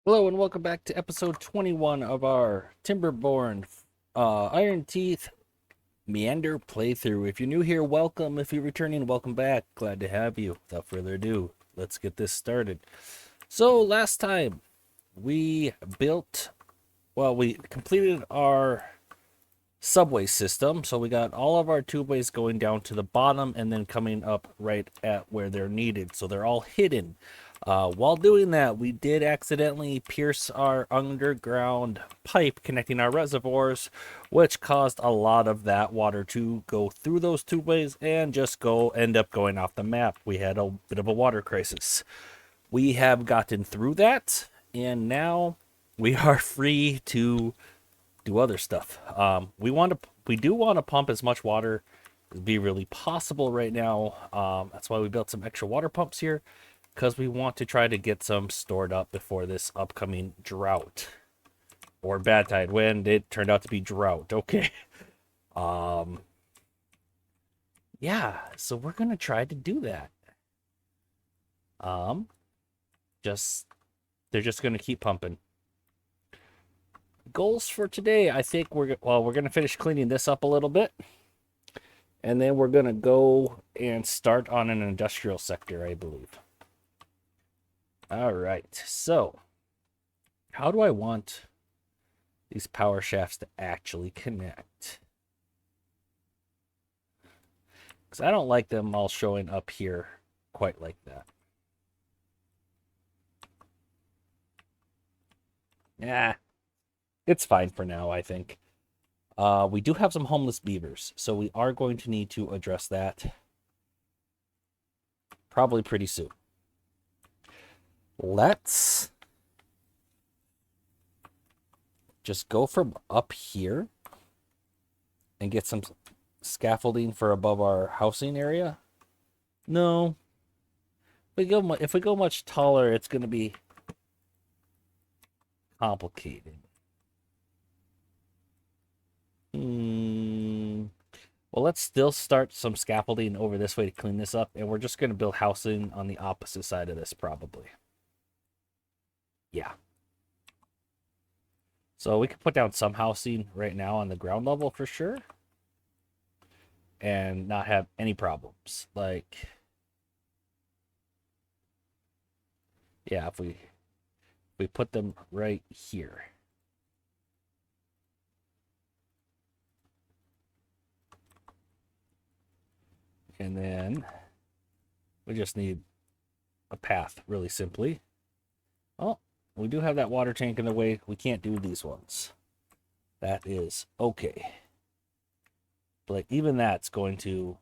Hello and welcome back to episode 21 of our Timberborn Ironteeth Meander playthrough. If you're new here, welcome. If you're returning, welcome back. Glad to have you. Without further ado, let's get this started. So last time we we completed our subway system. So we got all of our tubeways going down to the bottom and then coming up right at where they're needed. So they're all hidden. While doing that, we did accidentally pierce our underground pipe connecting our reservoirs, which caused a lot of that water to go through those tubeways and just end up going off the map. We had a bit of a water crisis. We have gotten through that, and now we are free to do other stuff. We do want to pump as much water as be really possible right now. That's why we built some extra water pumps here, because we want to try to get some stored up before this upcoming drought or bad tide. When it turned out to be drought, okay. Um, yeah, so we're gonna try to do that. Um, just they're just gonna keep pumping. Goals for today, I think we're gonna finish cleaning this up a little bit, and then we're gonna go and start on an industrial sector, I believe. All right, so how do I want these power shafts to actually connect? Because I don't like them all showing up here quite like that. Yeah, it's fine for now, I think. We do have some homeless beavers, so we are going to need to address that probably pretty soon. Let's just go from up here and get some scaffolding for above our housing area. No, if we go much taller, it's going to be complicated. Well, let's still start some scaffolding over this way to clean this up, and we're just going to build housing on the opposite side of this, probably. Yeah. So we could put down some housing right now on the ground level for sure, and not have any problems. Like, yeah, if we put them right here. And then we just need a path, really simply. Oh, we do have that water tank in the way. We can't do these ones. That is okay. But even that's going to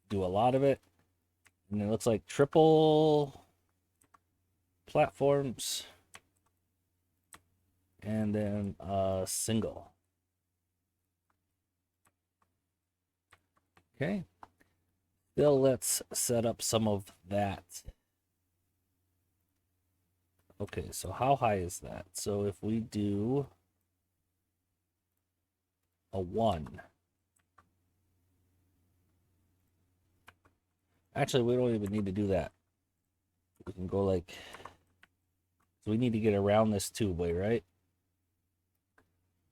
do a lot of it. And it looks like triple platforms. And then a single. Okay. Still, let's set up some of that. Okay, so how high is that? So if we do a 1. Actually, we don't even need to do that. We can go like... So we need to get around this tubeway, right?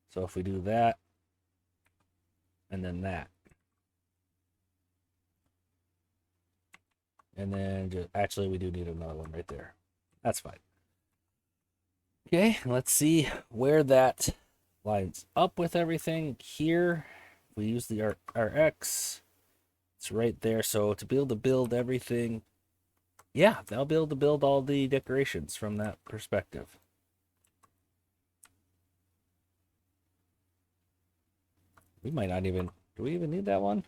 So if we do that, and then that. And then just... Actually, we do need another one right there. That's fine. Okay, let's see where that lines up with everything. Here, we use the RX. It's right there. So to be able to build everything, yeah, they'll be able to build all the decorations from that perspective. We might not even... Do we even need that one?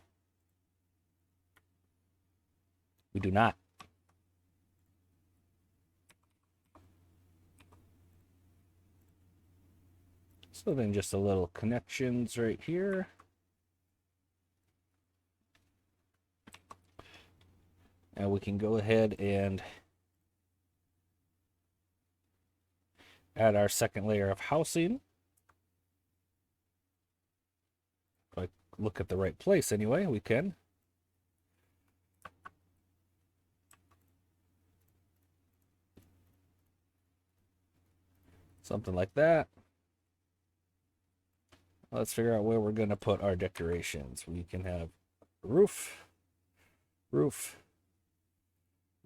We do not. So then just a little connections right here. And we can go ahead and add our second layer of housing. If I look at the right place anyway, we can. Something like that. Let's figure out where we're going to put our decorations. We can have roof, roof,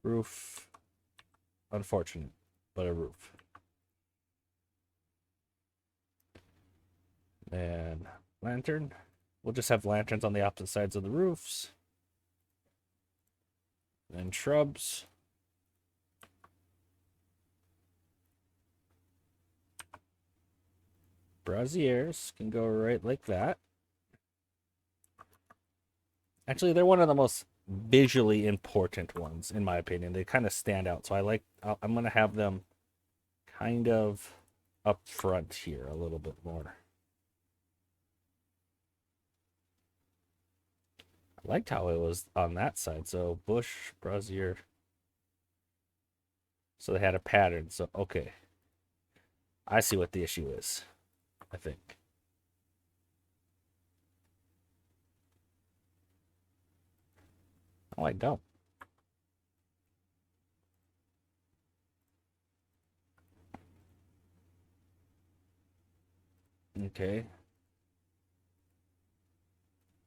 roof. Unfortunate, but a roof. And lantern. We'll just have lanterns on the opposite sides of the roofs. And shrubs. Braziers can go right like that. Actually, they're one of the most visually important ones, in my opinion. They kind of stand out. So I'm going to have them kind of up front here a little bit more. I liked how it was on that side. So bush, brazier. So they had a pattern. So, okay. I see what the issue is, I think. Oh, I don't. Okay.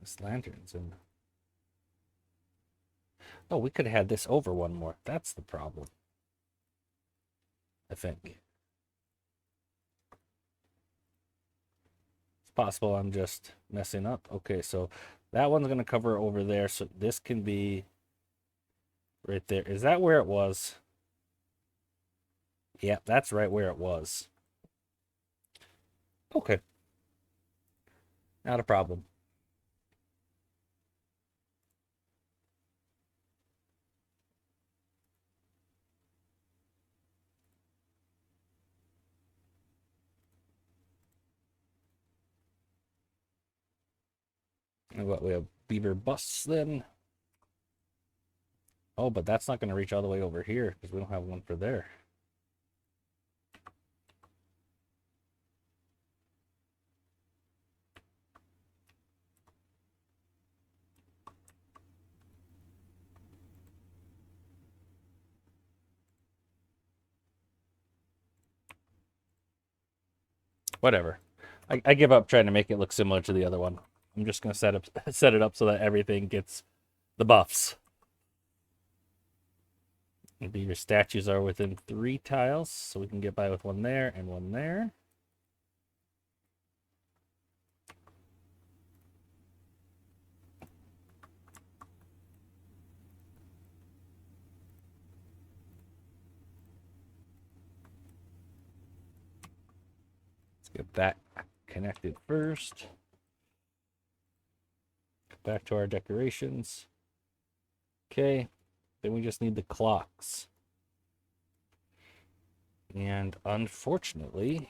This lantern's in. Oh, we could have had this over one more. That's the problem, I think. It's possible I'm just messing up. Okay, so that one's going to cover over there. So this can be right there. Is that where it was? Yeah, that's right where it was. Okay. Not a problem. And what, we have beaver busts then? Oh, but that's not going to reach all the way over here because we don't have one for there. Whatever. I give up trying to make it look similar to the other one. I'm just going to set it up so that everything gets the buffs. Maybe your statues are within 3 tiles, so we can get by with one there and one there. Let's get that connected first. Back to our decorations. Okay, then we just need the clocks. And unfortunately,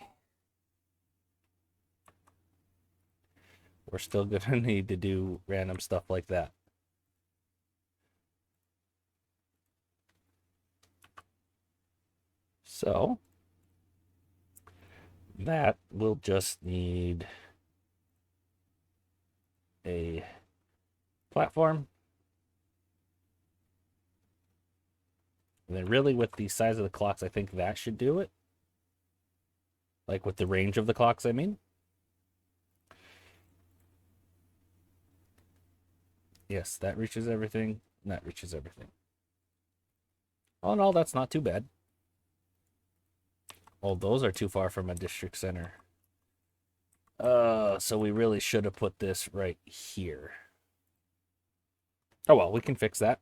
we're still going to need to do random stuff like that. So that will just need a platform. And then really with the size of the clocks, I think that should do it. Like with the range of the clocks, I mean. Yes, that reaches everything. And that reaches everything. All in all, that's not too bad. Oh, those are too far from a district center. So we really should have put this right here. Oh well, we can fix that.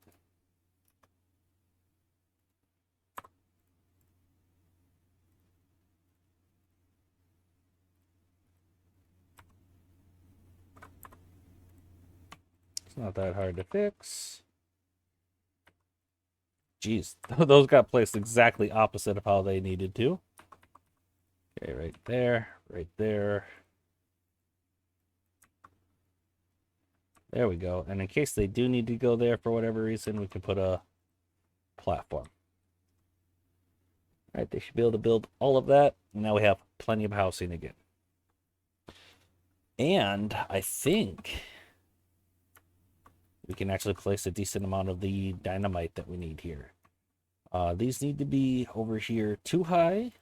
It's not that hard to fix. Jeez, those got placed exactly opposite of how they needed to. Okay, right there, right there. There we go. And in case they do need to go there for whatever reason, we can put a platform. All right, they should be able to build all of that. Now we have plenty of housing again. And I think we can actually place a decent amount of the dynamite that we need here. These need to be over here too high.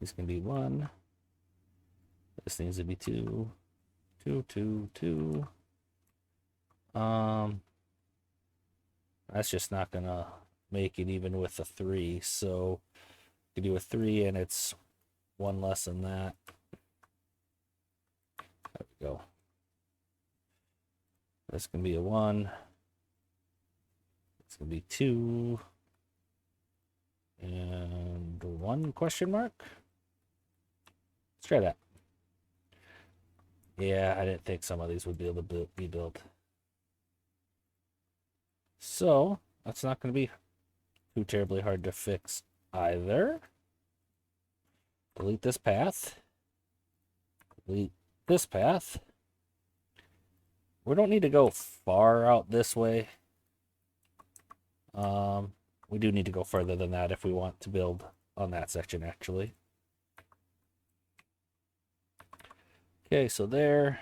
This can be 1. This needs to be 2. 2, 2, 2. That's just not gonna make it even with a 3. So you do a 3 and it's 1 less than that. There we go. This can be a 1. It's gonna be 2. And 1 question mark? Let's try that. Yeah, I didn't think some of these would be able to be built. So, that's not going to be too terribly hard to fix either. Delete this path. Delete this path. We don't need to go far out this way. We do need to go further than that if we want to build on that section, actually. Okay, so there.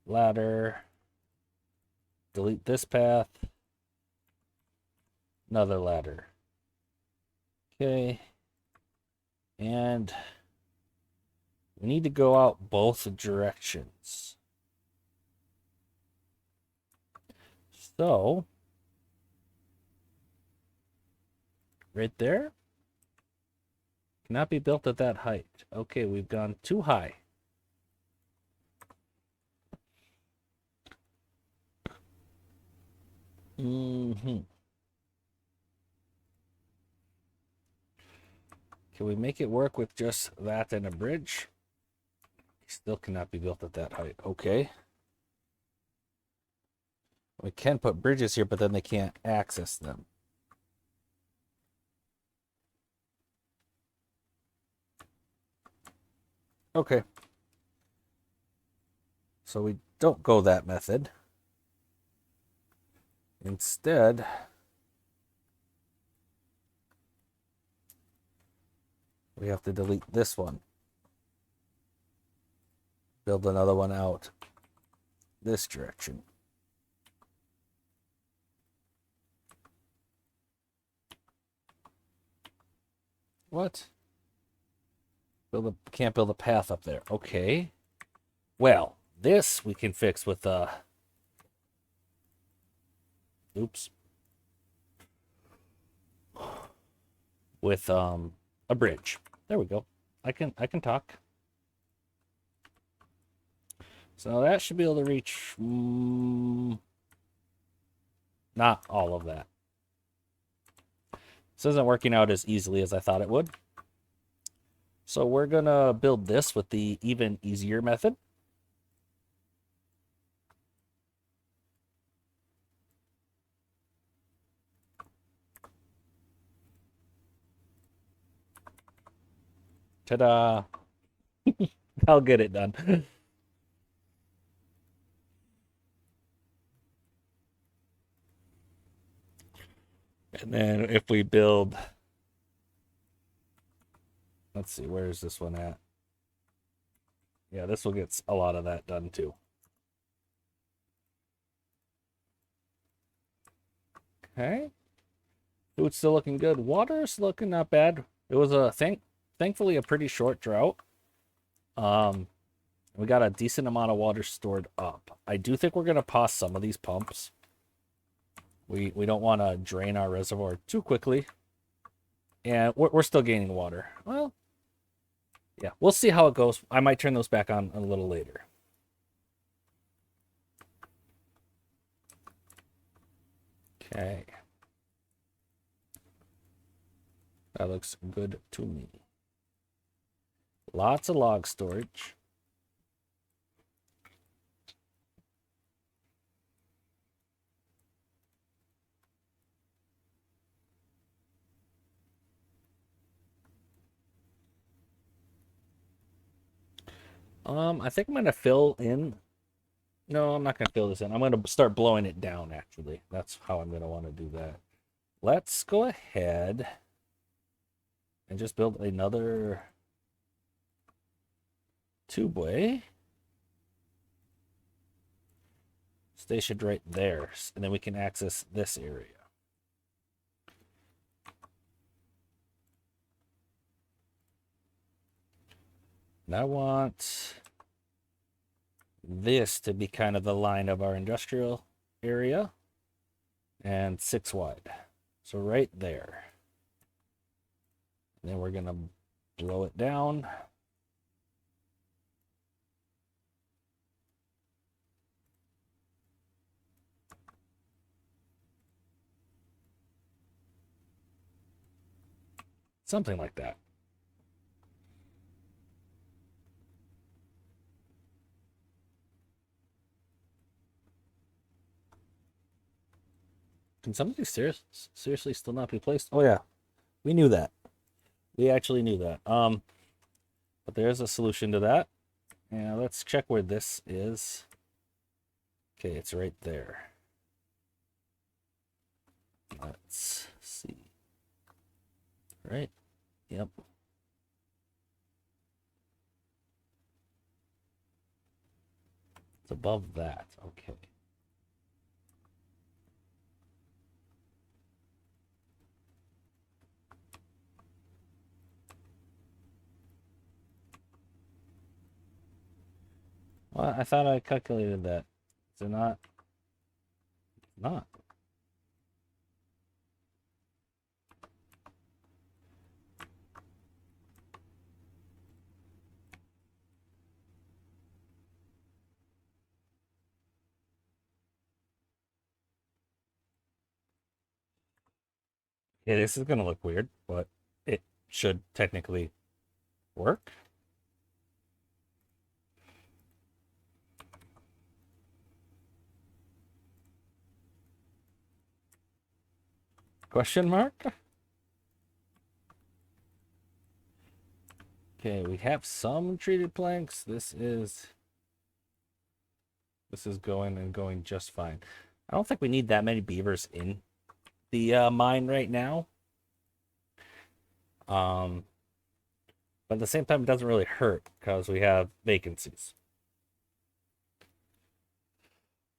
Ladder. Delete this path. Another ladder. Okay. And we need to go out both directions. So, right there. Cannot be built at that height. Okay, we've gone too high. Can we make it work with just that and a bridge? Still cannot be built at that height. Okay. We can put bridges here, but then they can't access them. Okay. So we don't go that method. Instead, we have to delete this one. Build another one out this direction. What? Can't build a path up there. Okay. Well, this we can fix with oops. With a bridge. There we go. I can talk. So that should be able to reach not all of that. This isn't working out as easily as I thought it would. So we're gonna build this with the even easier method. Ta-da! I'll get it done. And then if we build, let's see, where is this one at? Yeah, this will get a lot of that done too. Okay. Food's still looking good. Water's looking not bad. It was thankfully a pretty short drought. We got a decent amount of water stored up. I do think we're gonna pause some of these pumps. We don't want to drain our reservoir too quickly. And we're still gaining water. Well, yeah, we'll see how it goes. I might turn those back on a little later. Okay. That looks good to me. Lots of log storage. I think I'm gonna fill in. No, I'm not gonna fill this in. I'm gonna start blowing it down, actually. That's how I'm gonna want to do that. Let's go ahead and just build another tubeway. Stationed right there. And then we can access this area. And I want this to be kind of the line of our industrial area and 6 wide. So right there. And then we're going to blow it down. Something like that. Can somebody seriously still not be placed? Oh yeah, we knew that. We actually knew that. But there's a solution to that. And let's check where this is. Okay, it's right there. Let's see. Right? Yep. It's above that. Okay. Well, I thought I calculated that. Is it not? Not. Yeah, this is going to look weird, but it should technically work. Question mark? Okay, we have some treated planks. This is going just fine. I don't think we need that many beavers in the mine right now. But at the same time, it doesn't really hurt because we have vacancies.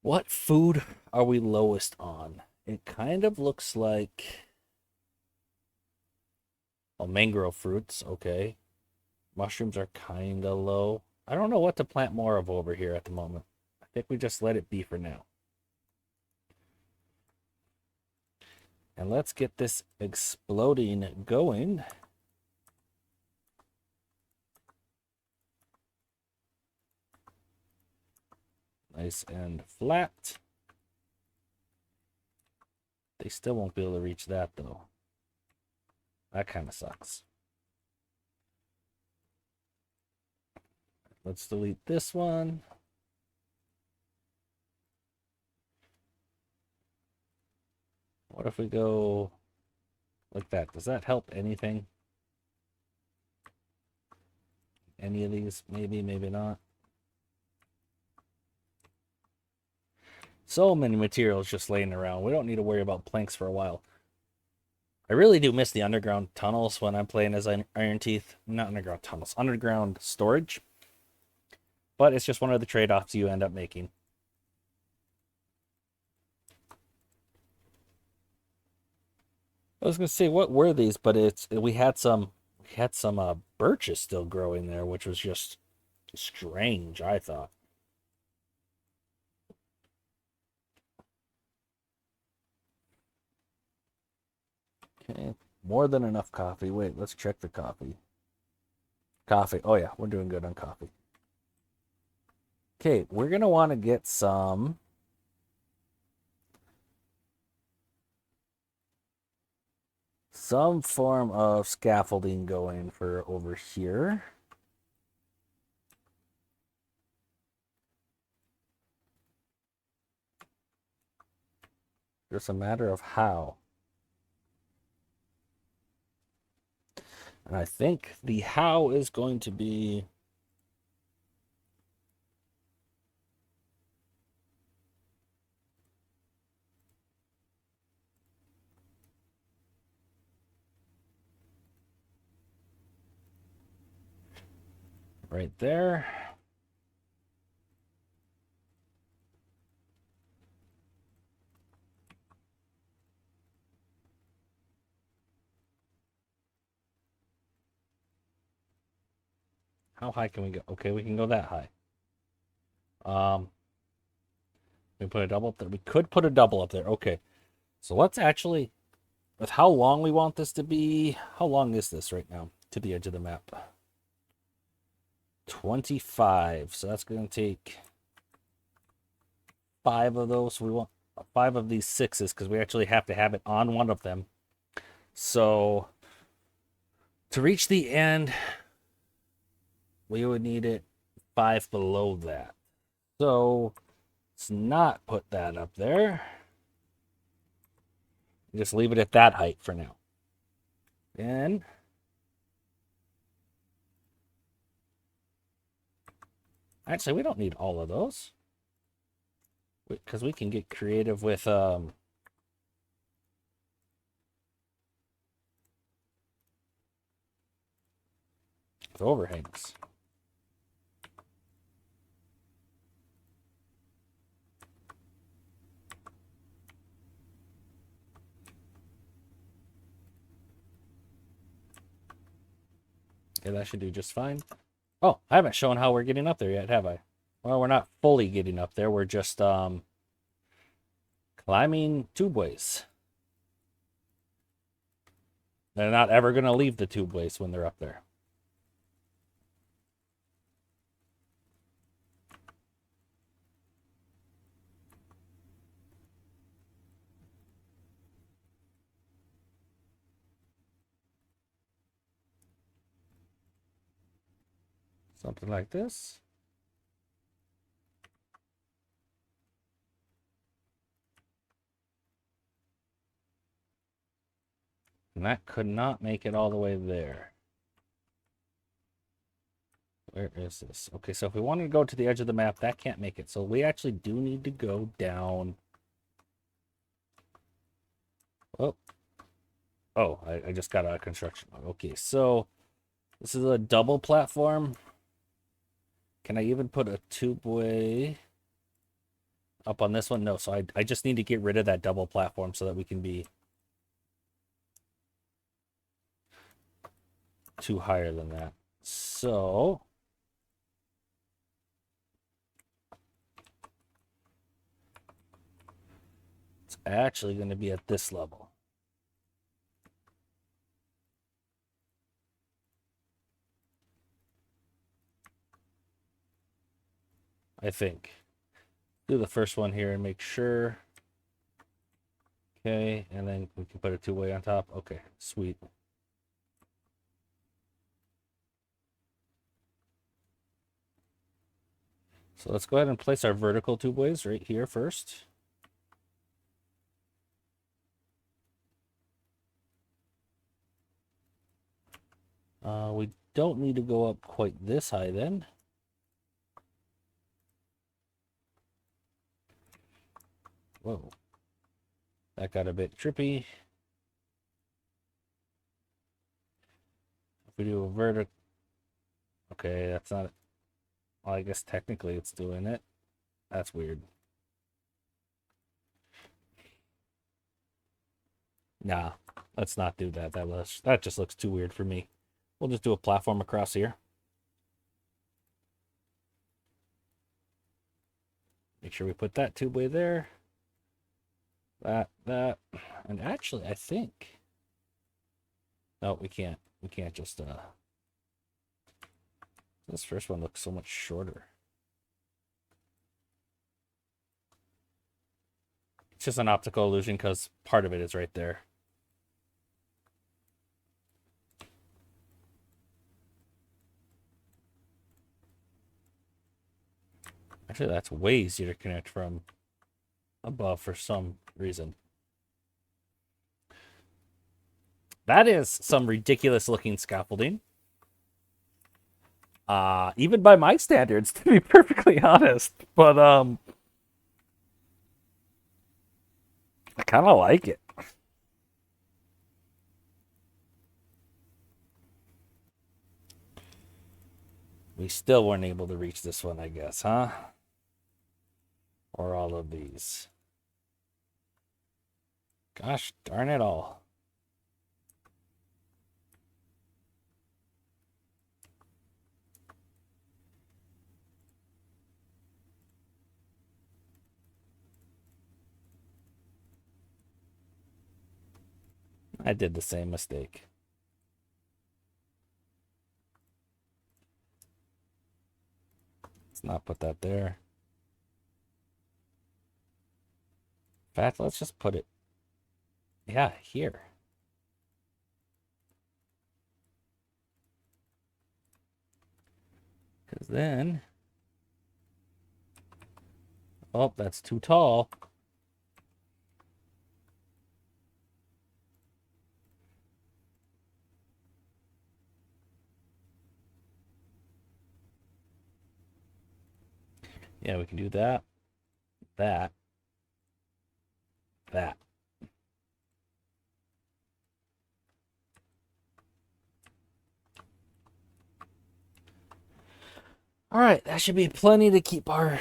What food are we lowest on? It kind of looks like... Oh, mangrove fruits, okay. Mushrooms are kind of low. I don't know what to plant more of over here at the moment. I think we just let it be for now. And let's get this exploding going. Nice and flat. They still won't be able to reach that, though. That kind of sucks. Let's delete this one. What if we go like that? Does that help anything? Any of these? Maybe, maybe not. So many materials just laying around. We don't need to worry about planks for a while. I really do miss the underground tunnels when I'm playing as Ironteeth. Not underground tunnels, underground storage. But it's just one of the trade-offs you end up making. I was gonna say, what were these? But we had some birches still growing there, which was just strange, I thought. Okay, more than enough coffee. Wait, let's check the coffee. Coffee. Oh yeah, we're doing good on coffee. Okay, we're gonna want to get some form of scaffolding going for over here. Just a matter of how. And I think the how is going to be right there. How high can we go? Okay, we can go that high. We put a double up there. We could put a double up there. Okay. So let's actually, with how long we want this to be, how long is this right now to the edge of the map? 25. So that's going to take 5 of those. So we want 5 of these 6s because we actually have to have it on one of them. So to reach the end, we would need it 5 below that. So let's not put that up there. Just leave it at that height for now. And actually, we don't need all of those because we can get creative with overhangs. Okay, that should do just fine. Oh, I haven't shown how we're getting up there yet, have I? Well, we're not fully getting up there. We're just climbing tubeways. They're not ever going to leave the tubeways when they're up there. Something like this. And that could not make it all the way there. Where is this? Okay, so if we wanted to go to the edge of the map, that can't make it. So we actually do need to go down. Oh. Oh, I just got out of construction. Okay, so this is a double platform. Can I even put a tubeway up on this one? No, so I just need to get rid of that double platform so that we can be 2 higher than that. So it's actually going to be at this level. I think. Do the first one here and make sure. Okay, and then we can put a two-way on top. Okay, sweet. So let's go ahead and place our vertical tubeways right here first. We don't need to go up quite this high then. Whoa. That got a bit trippy. If we do a vertical... Okay, that's not... Well, I guess technically it's doing it. That's weird. Nah, let's not do that. That just looks too weird for me. We'll just do a platform across here. Make sure we put that tubeway there. That. And actually, I think... No, we can't. We can't just... This first one looks so much shorter. It's just an optical illusion because part of it is right there. Actually, that's way easier to connect from above for some reason. That is some ridiculous looking scaffolding. Even by my standards, to be perfectly honest. But I kind of like it. We still weren't able to reach this one, I guess, huh? Or all of these. Gosh darn it all. I did the same mistake. Let's not put that there. In fact, let's just put it, yeah, here. Because then, oh, that's too tall. Yeah, we can do that, that, that. All right, that should be plenty to keep our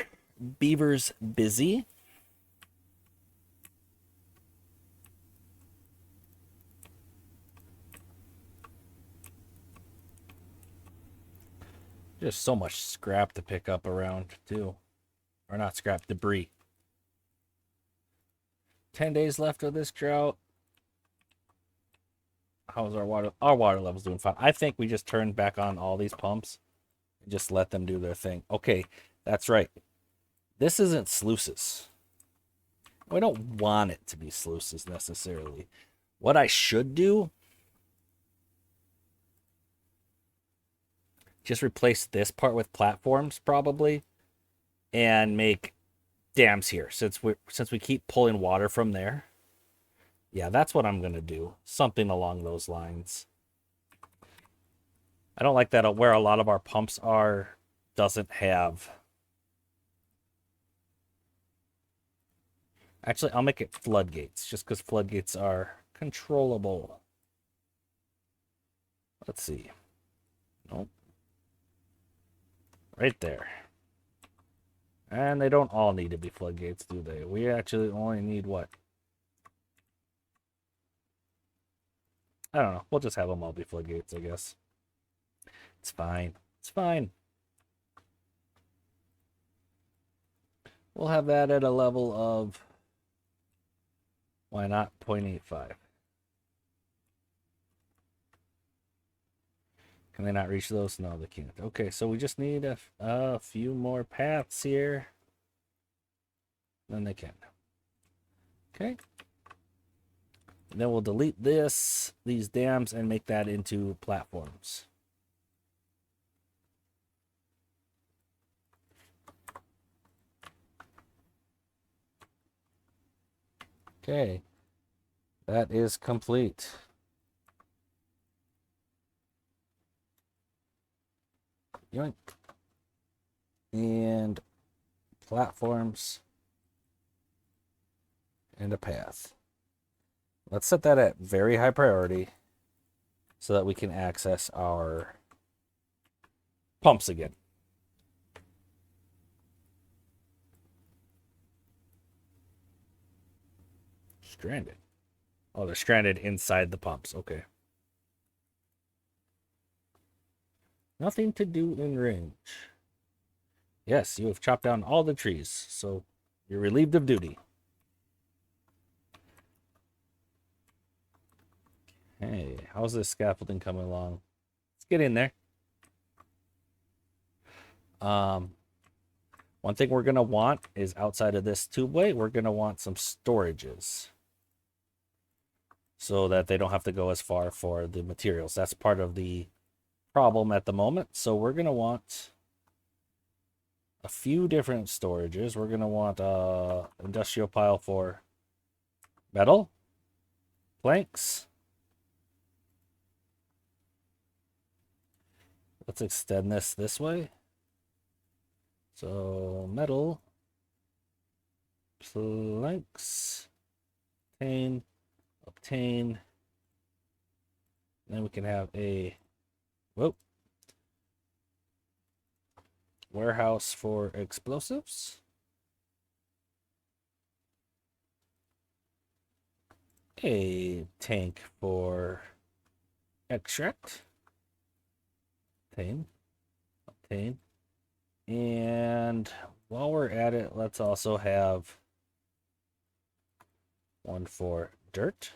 beavers busy. There's so much scrap to pick up around, too. Or not scrap, debris. 10 days left of this drought. How's our water? Our water level's doing fine. I think we just turned back on all these pumps and just let them do their thing. Okay, that's right. This isn't sluices. We don't want it to be sluices necessarily. What I should do, just replace this part with platforms probably and make dams here since we keep pulling water from there. Yeah, that's what I'm going to do. Something along those lines. I don't like that where a lot of our pumps are doesn't have. Actually, I'll make it floodgates just because floodgates are controllable. Let's see. Nope. Right there. And they don't all need to be floodgates, do they? We actually only need what? I don't know. We'll just have them all be floodgates, I guess. It's fine. It's fine. We'll have that at a level of, why not, 0.85. Can they not reach those? No, they can't. Okay, so we just need a few more paths here. Then they can. Okay. And then we'll delete these dams, and make that into platforms. Okay. That is complete. Yoink. And platforms. And a path. Let's set that at very high priority so that we can access our pumps again. Stranded. Oh, they're stranded inside the pumps. Okay. Nothing to do in range. Yes, you have chopped down all the trees, so you're relieved of duty. Hey, how's this scaffolding coming along? Let's get in there. One thing we're going to want is outside of this tubeway, we're going to want some storages so that they don't have to go as far for the materials. That's part of the problem at the moment. So we're going to want a few different storages. We're going to want a industrial pile for metal, planks. Let's extend this way. So metal, planks, obtain. Then we can have a warehouse for explosives. A tank for extract. Obtain. And while we're at it, let's also have one for dirt.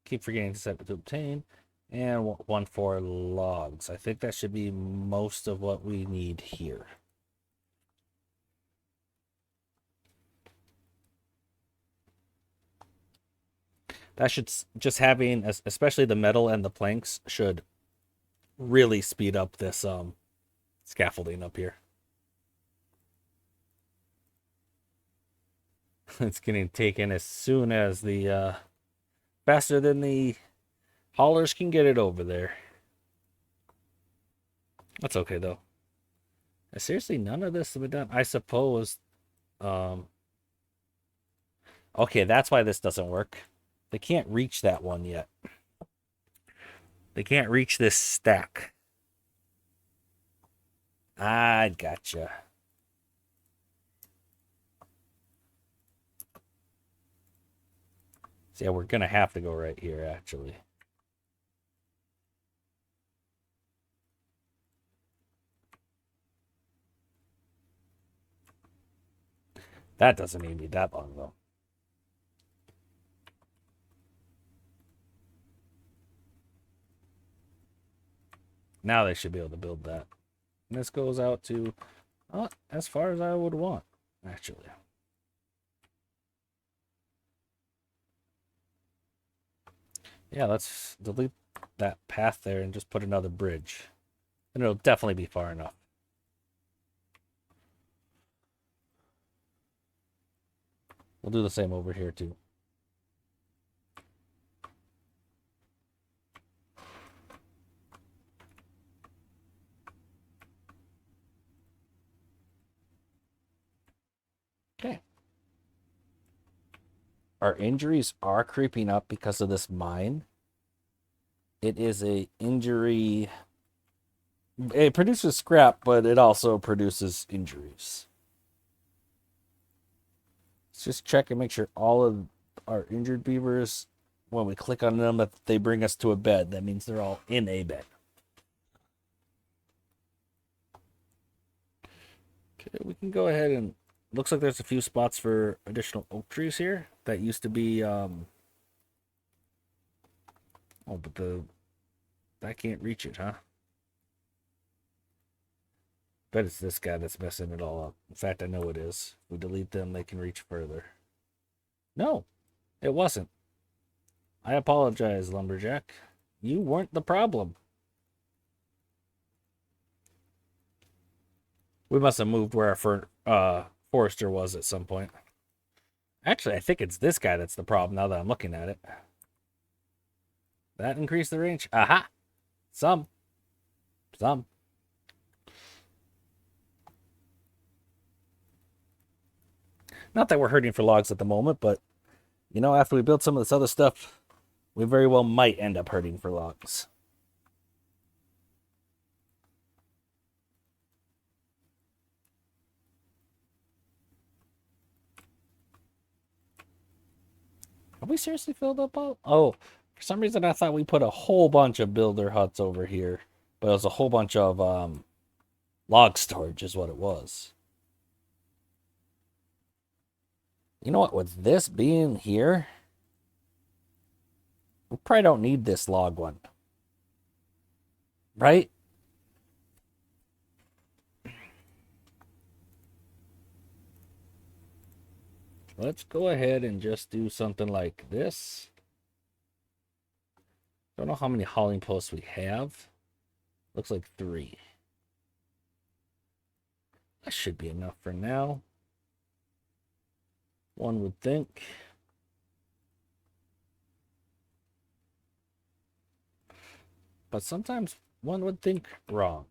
Keep forgetting to set it to obtain. And 1 for logs. I think that should be most of what we need here. That should just having, especially the metal and the planks, should really speed up this scaffolding up here. It's getting taken as soon as the faster than the haulers can get it over there. That's okay though. Seriously, none of this has been done. I suppose. Okay, that's why this doesn't work. They can't reach that one yet. They can't reach this stack. I gotcha. So yeah, we're gonna have to go right here, actually. That doesn't even need that long, though. Now they should be able to build that. And this goes out to as far as I would want, actually. Yeah, let's delete that path there and just put another bridge. And it'll definitely be far enough. We'll do the same over here, too. Okay. Our injuries are creeping up because of this mine. It is a injury. It produces scrap, but it also produces injuries. Let's just check and make sure all of our injured beavers, when we click on them, that they bring us to a bed. That means they're all in a bed. Okay, we can go ahead and looks like there's a few spots for additional oak trees here that used to be but that can't reach it, huh? Bet it's this guy that's messing it all up. In fact, I know it is. If we delete them, they can reach further. No, it wasn't. I apologize, Lumberjack. You weren't the problem. We must have moved where our forester was at some point. Actually, I think it's this guy that's the problem now that I'm looking at it. That increased the range? Aha! Some. Not that we're hurting for logs at the moment, but, you know, after we build some of this other stuff, we very well might end up hurting for logs. Have we seriously filled up all? Oh, for some reason I thought we put a whole bunch of builder huts over here, but it was a whole bunch of log storage is what it was. You know what? With this being here, we probably don't need this log one. Right? Let's go ahead and just do something like this. Don't know how many hauling posts we have. Looks like 3. That should be enough for now. One would think. But sometimes one would think wrong.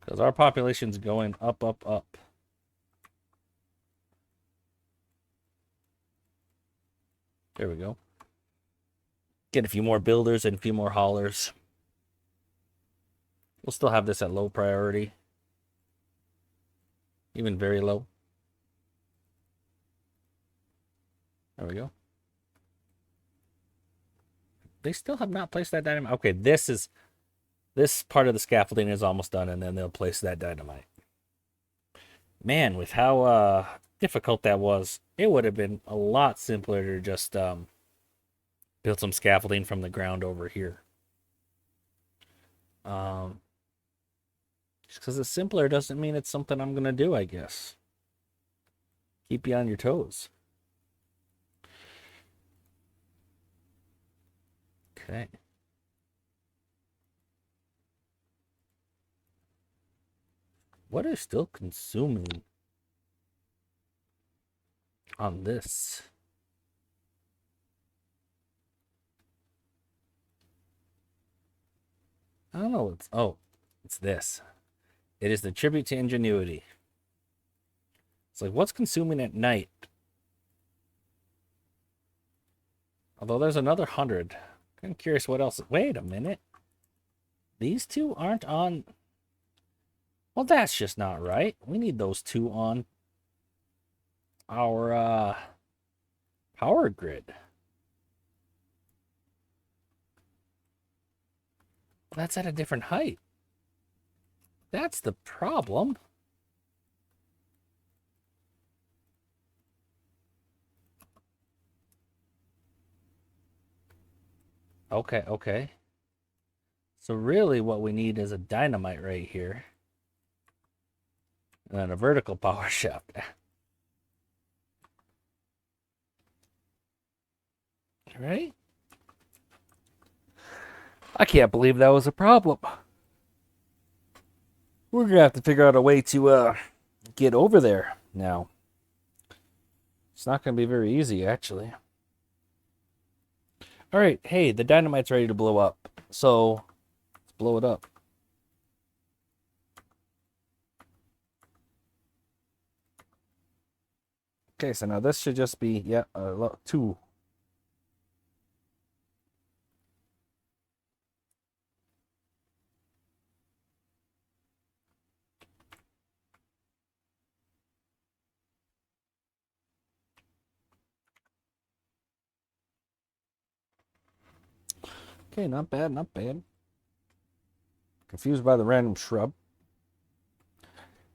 Because our population's going up, up, up. There we go. Get a few more builders and a few more haulers. We'll still have this at low priority. Even very low. There we go. They still have not placed that dynamite. Okay, this is This part of the scaffolding is almost done, and then they'll place that dynamite. Man, with how difficult that was, it would have been a lot simpler to just build some scaffolding from the ground over here. Just because it's simpler doesn't mean it's something I'm going to do, I guess. Keep you on your toes. Okay. What is still consuming on this? I don't know. It's this. It is the tribute to ingenuity. It's like, what's consuming at night? Although there's another 100. I'm curious what else. Wait a minute. These two aren't on. Well, that's just not right. We need those two on our power grid. That's at a different height. That's the problem. Okay. So really what we need is a dynamite right here. And then a vertical power shaft. Right? I can't believe that was a problem. We're going to have to figure out a way to get over there now. It's not going to be very easy, actually. All right. Hey, the dynamite's ready to blow up. So let's blow it up. Okay, so now this should just be, two. Okay, not bad, not bad. Confused by the random shrub.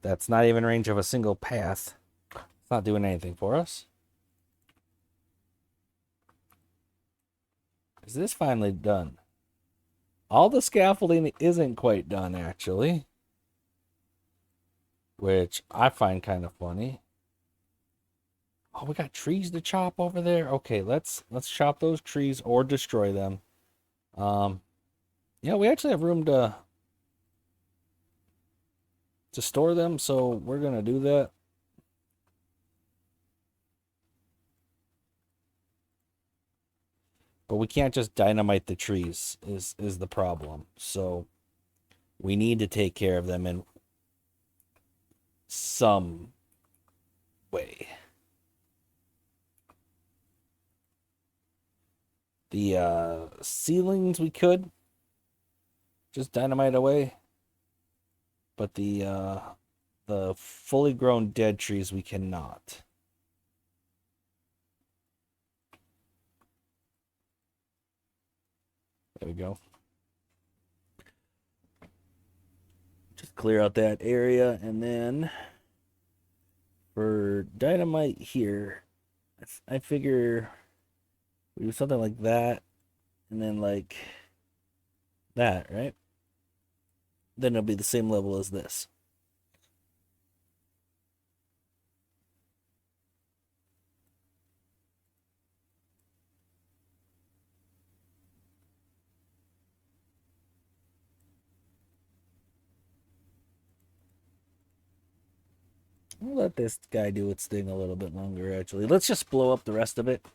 That's not even range of a single path. It's not doing anything for us. Is this finally done? All the scaffolding isn't quite done, actually. Which I find kind of funny. Oh, we got trees to chop over there. Okay, let's chop those trees or destroy them. Yeah, we actually have room to store them, so we're gonna do that. But we can't just dynamite the trees is the problem. So we need to take care of them in some way. The ceilings we could just dynamite away. But the fully grown dead trees we cannot. There we go. Just clear out that area, and then for dynamite here, I figure we do something like that, and then like that, right? Then it'll be the same level as this. We'll let this guy do its thing a little bit longer, actually. Let's just blow up the rest of it.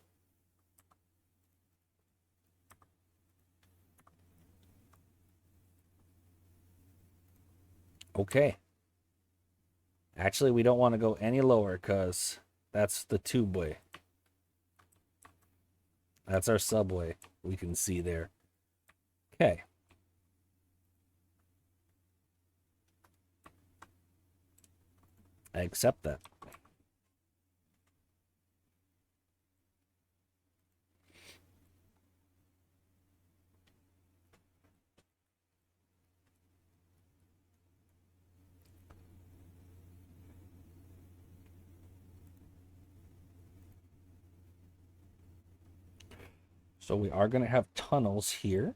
Okay. Actually, we don't want to go any lower because that's the tubeway. That's our subway. We can see there. Okay. I accept that. So we are going to have tunnels here.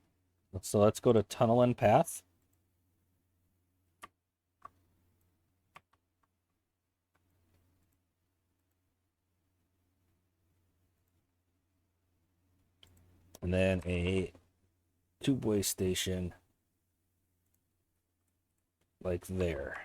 So let's go to tunnel and path. And then a tube-way station like there.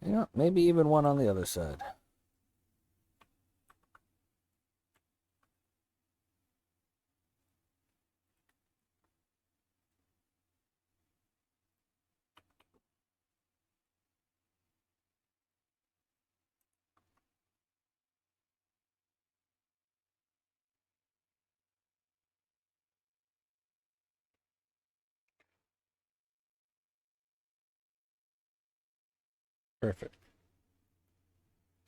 Yeah, maybe even one on the other side. Perfect.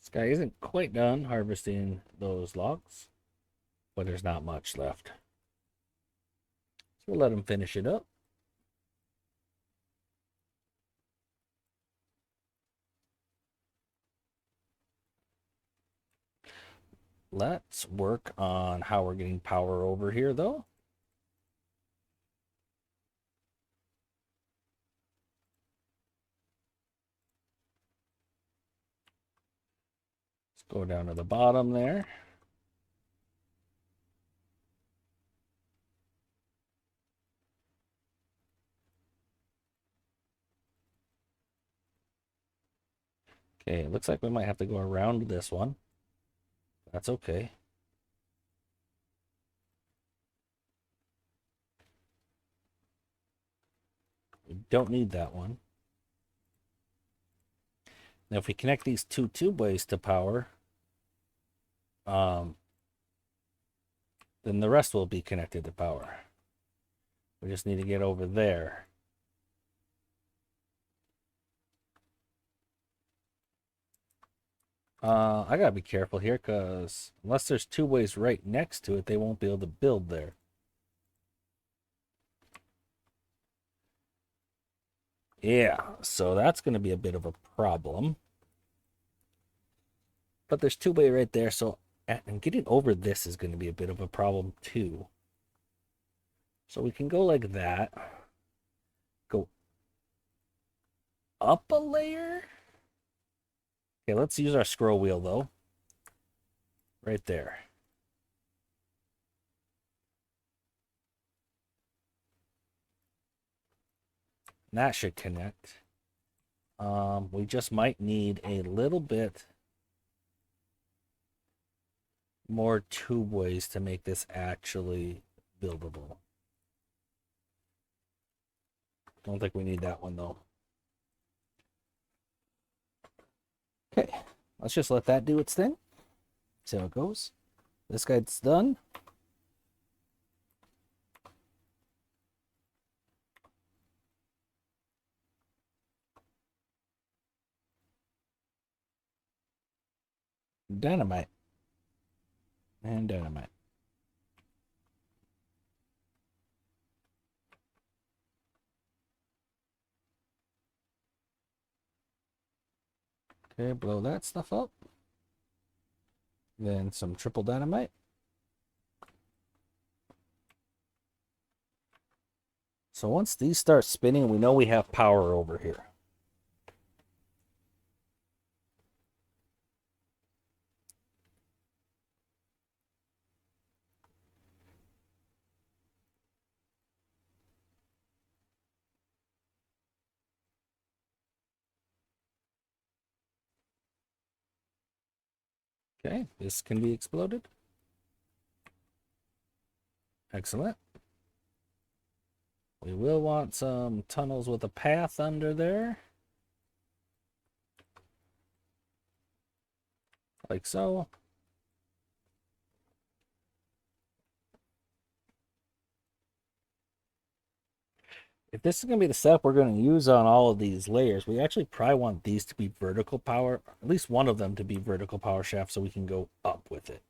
This guy isn't quite done harvesting those logs, but there's not much left. So we'll let him finish it up. Let's work on how we're getting power over here, though. Let's go down to the bottom there. Okay, it looks like we might have to go around this one. That's okay. We don't need that one. Now, if we connect these two tube ways to power, then the rest will be connected to power. We just need to get over there. I gotta be careful here, because unless there's two ways right next to it, they won't be able to build there. Yeah, so that's going to be a bit of a problem. But there's two-way right there, so and getting over this is going to be a bit of a problem too. So we can go like that. Go up a layer. Okay, let's use our scroll wheel though. Right there. And that should connect. We just might need a little bit more tube ways to make this actually buildable. Don't think we need that one though. Okay, let's just let that do its thing. See how it goes. This guy's done. Dynamite. And dynamite. Okay, blow that stuff up. Then some triple dynamite. So once these start spinning, we know we have power over here. Okay, this can be exploded. Excellent. We will want some tunnels with a path under there. Like so. If this is going to be the setup we're going to use on all of these layers, we actually probably want these to be vertical power, at least one of them to be vertical power shaft so we can go up with it.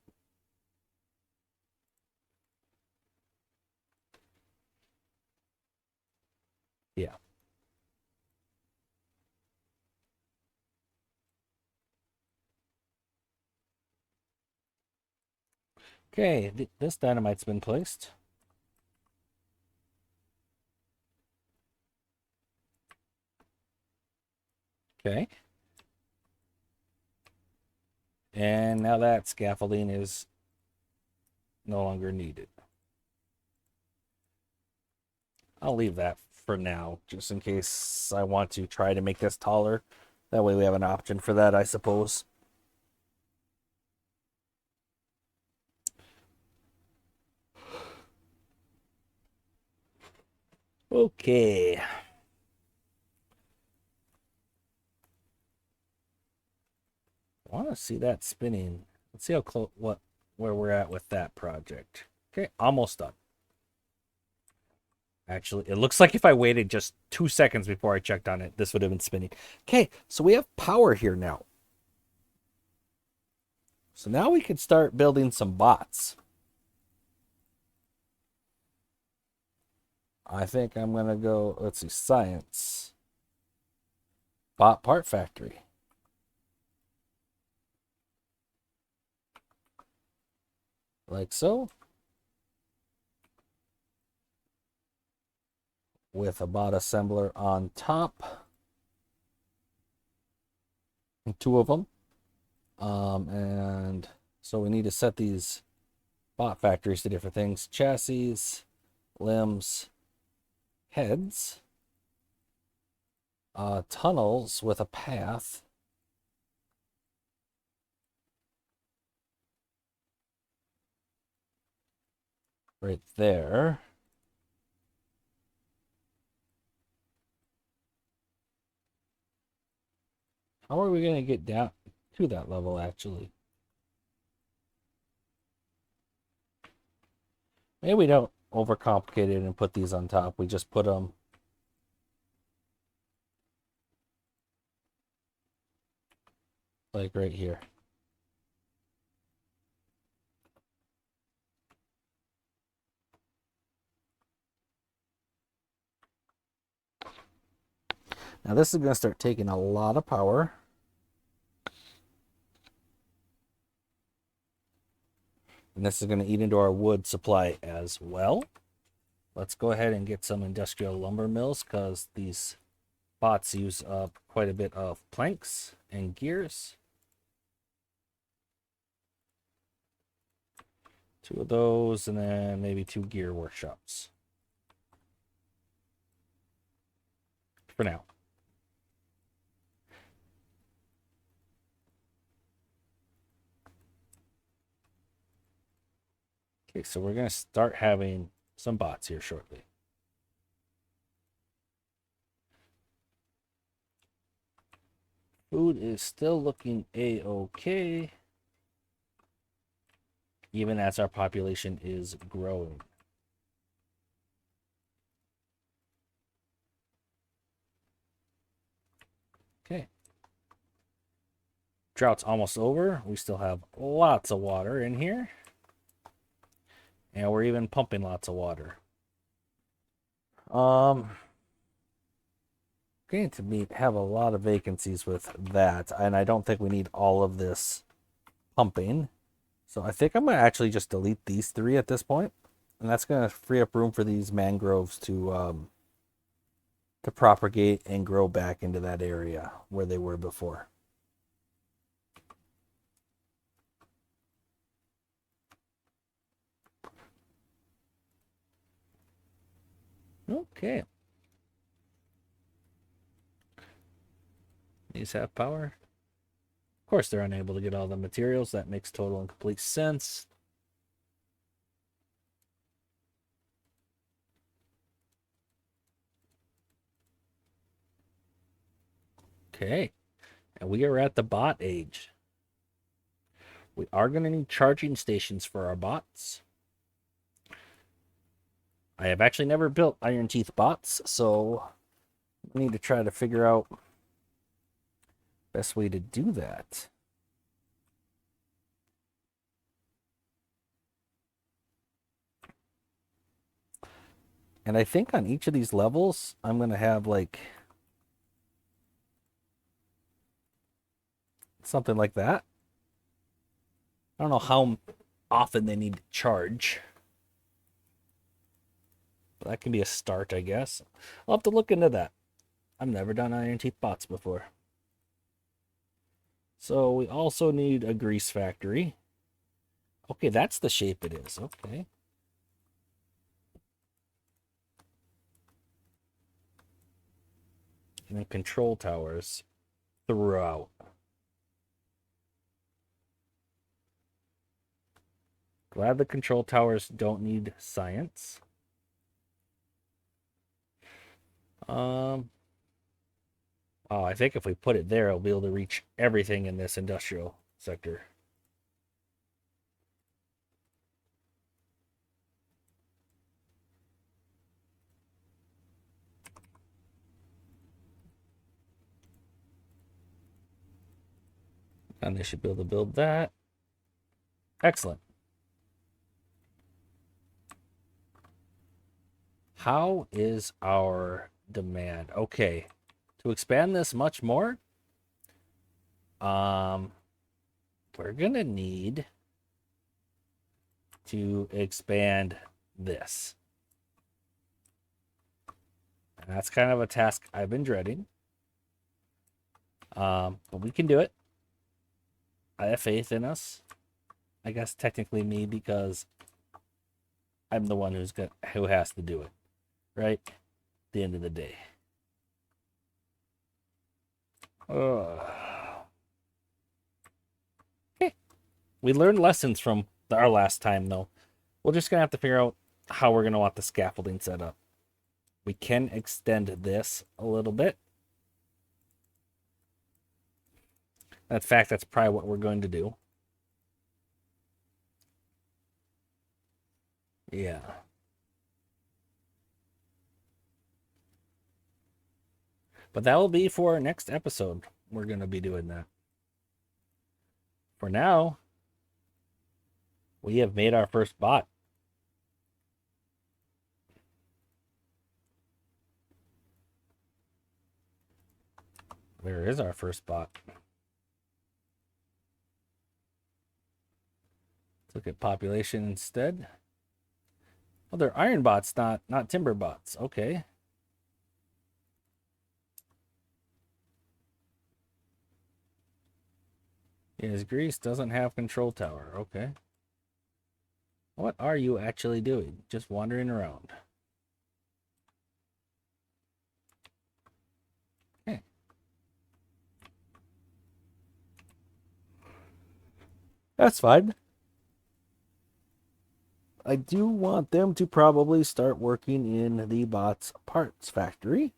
Yeah. Okay, this dynamite's been placed. Okay. And now that scaffolding is no longer needed. I'll leave that for now, just in case I want to try to make this taller. That way we have an option for that, I suppose. Okay. I want to see that spinning. Let's see how close, where we're at with that project. Okay, almost done. Actually, it looks like if I waited just 2 seconds before I checked on it, this would have been spinning. Okay, so we have power here now. So now we can start building some bots. I think I'm going to go, let's see, science. Bot part factory. Like so. With a bot assembler on top. 2 of them. And so we need to set these bot factories to different things. Chassis, limbs, heads, tunnels with a path. Right there. How are we going to get down to that level, actually? Maybe we don't overcomplicate it and put these on top. We just put them like right here. Now this is going to start taking a lot of power. And this is going to eat into our wood supply as well. Let's go ahead and get some industrial lumber mills because these bots use up quite a bit of planks and gears. 2 of those and then maybe 2 gear workshops. For now. Okay, so we're going to start having some bots here shortly. Food is still looking a-okay, even as our population is growing. Okay. Drought's almost over. We still have lots of water in here. And we're even pumping lots of water. Going to have a lot of vacancies with that, and I don't think we need all of this pumping. So I think I'm going to actually just delete these 3 at this point, and that's going to free up room for these mangroves to propagate and grow back into that area where they were before. Okay. These have power. Of course, they're unable to get all the materials. That makes total and complete sense. Okay. And we are at the bot age. We are going to need charging stations for our bots. I have actually never built Ironteeth bots, so we need to try to figure out best way to do that. And I think on each of these levels, I'm going to have like something like that. I don't know often they need to charge. But that can be a start, I guess. I'll have to look into that. I've never done iron teeth bots before. So we also need a grease factory. Okay, that's the shape it is. Okay. And then control towers throughout. Glad the control towers don't need science. Oh, I think if we put it there, I'll be able to reach everything in this industrial sector. And they should be able to build that. Excellent. How is our demand? Okay. To expand this much more, we're gonna need to expand this. And that's kind of a task I've been dreading. But we can do it. I have faith in us. I guess technically me, because I'm the one who has to do it, right? At the end of the day. Okay. We learned lessons from our last time, though. We're just gonna have to figure out how we're gonna want the scaffolding set up. We can extend this a little bit. In fact, that's probably what we're going to do. Yeah. But that will be for our next episode. We're going to be doing that. For now, we have made our first bot. Where is our first bot? Let's look at population instead. Oh, they're iron bots, not timber bots. Okay. Yes, Greece doesn't have control tower. Okay. What are you actually doing? Just wandering around. Okay. That's fine. I do want them to probably start working in the bot's parts factory.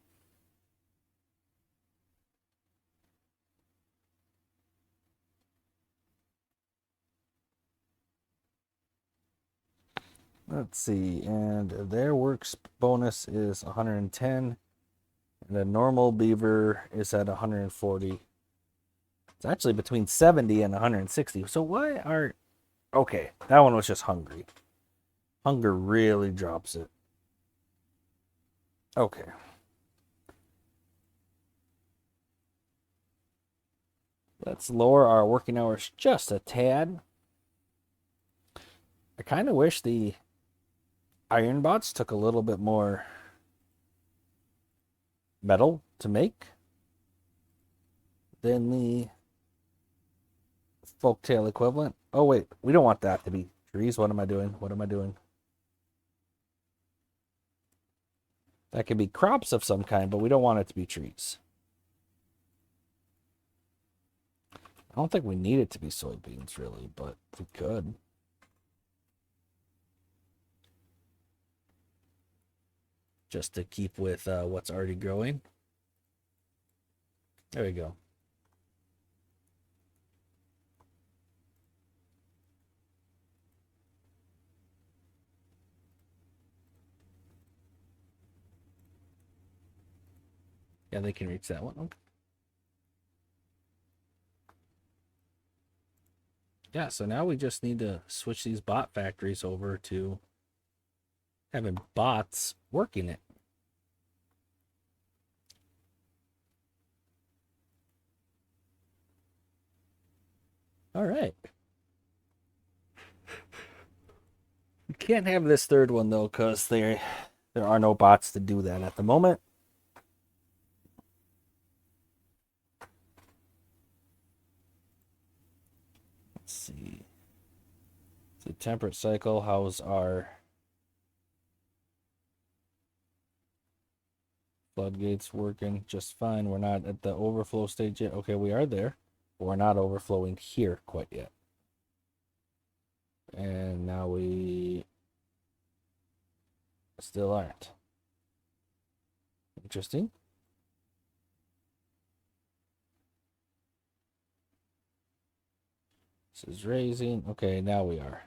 Let's see, and their works bonus is 110, and a normal beaver is at 140. It's actually between 70 and 160. So why are... Okay, that one was just hungry. Hunger really drops it. Okay. Let's lower our working hours just a tad. I kind of wish the iron bots took a little bit more metal to make than the folktale equivalent. Oh, wait. We don't want that to be trees. What am I doing? What am I doing? That could be crops of some kind, but we don't want it to be trees. I don't think we need it to be soybeans, really, but we could. Just to keep with what's already growing. There we go. Yeah, they can reach that one. Okay. Yeah, so now we just need to switch these bot factories over to having bots working it. All right. Can't have this third one though, because there are no bots to do that at the moment. Let's see. The temperate cycle, how's our floodgates working? Just fine. We're not at the overflow stage yet. Okay, we are there, but we're not overflowing here quite yet. And now we still aren't. Interesting. This is raising. Okay, now we are.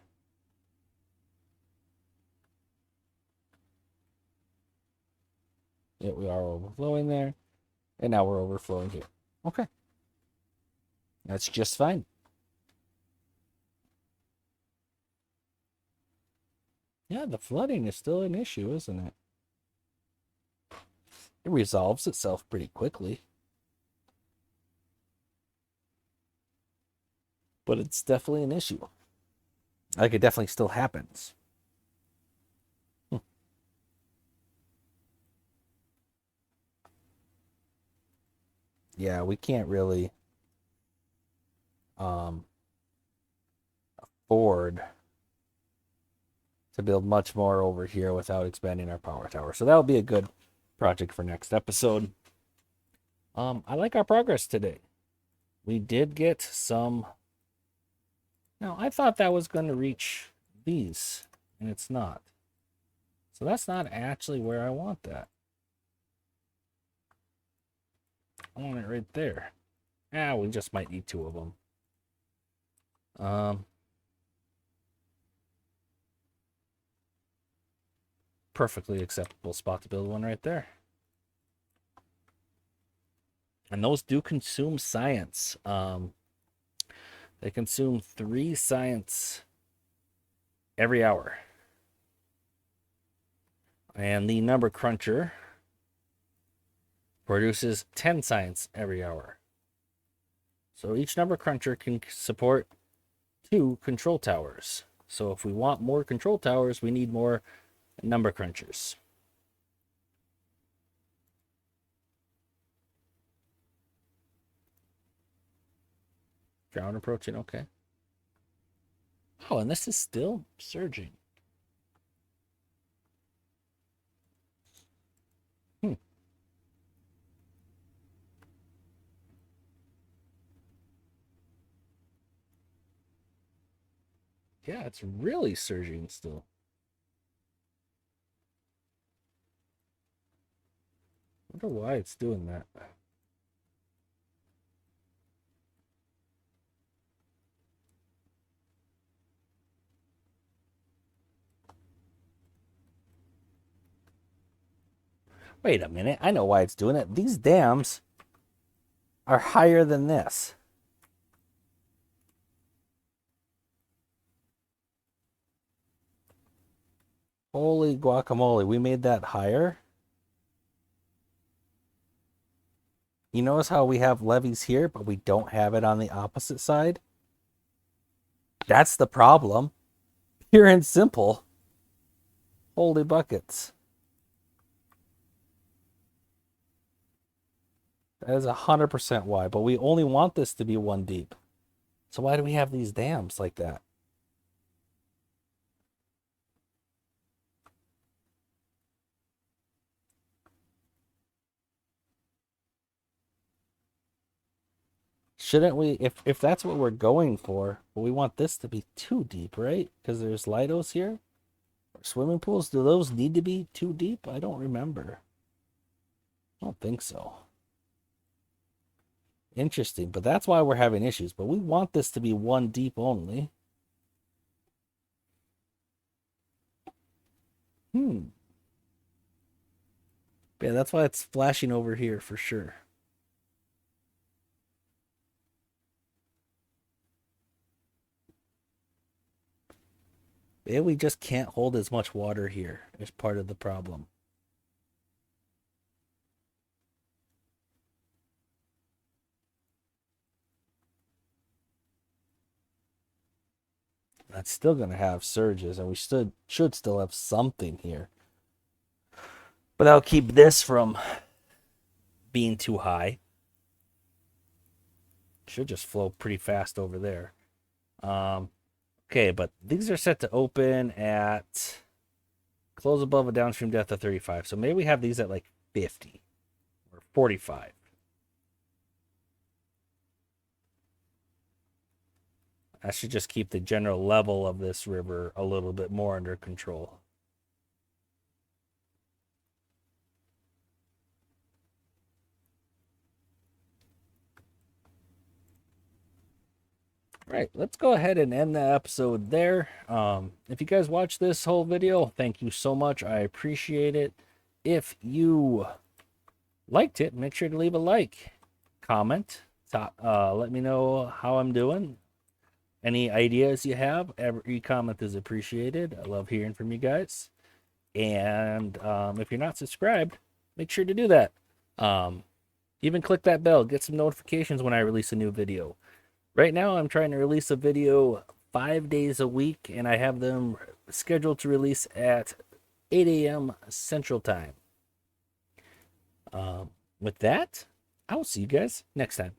Yeah, we are overflowing there. And now we're overflowing here. Okay. That's just fine. Yeah, the flooding is still an issue, isn't it? It resolves itself pretty quickly. But it's definitely an issue. Like, it definitely still happens. Yeah, we can't really afford to build much more over here without expanding our power tower. So that'll be a good project for next episode. I like our progress today. We did get some. Now, I thought that was going to reach these, and it's not. So that's not actually where I want that. I want it right there. Ah, we just might need two of them. Perfectly acceptable spot to build one right there. And those do consume science. They consume 3 science every hour. And the number cruncher produces 10 science every hour. So each number cruncher can support 2 control towers. So if we want more control towers, we need more number crunchers. Drown approaching, okay. Oh, and this is still surging. Yeah, it's really surging still. I wonder why it's doing that. Wait a minute. I know why it's doing it. These dams are higher than this. Holy guacamole. We made that higher. You notice how we have levees here, but we don't have it on the opposite side? That's the problem. Pure and simple. Holy buckets. That is 100% why, but we only want this to be 1 deep. So why do we have these dams like that? Shouldn't we, if that's what we're going for, well, we want this to be 2 deep, right? Because there's Lidos here. Swimming pools, do those need to be 2 deep? I don't remember. I don't think so. Interesting, but that's why we're having issues. But we want this to be 1 deep only. Yeah, that's why it's flashing over here for sure. Maybe we just can't hold as much water here as part of the problem. that's still going to have surges, and we should still have something here. But I'll keep this from being too high. Should just flow pretty fast over there. Okay, but these are set to open at close above a downstream depth of 35. So maybe we have these at like 50 or 45. I should just keep the general level of this river a little bit more under control. Right, let's go ahead and end the episode there. If you guys watched this whole video, thank you so much. I appreciate it. If you liked it, make sure to leave a like, comment, let me know how I'm doing. Any ideas you have, every comment is appreciated. I love hearing from you guys. And if you're not subscribed, make sure to do that. Even click that bell, get some notifications when I release a new video. Right now, I'm trying to release a video 5 days a week, and I have them scheduled to release at 8 a.m. Central Time. With that, I will see you guys next time.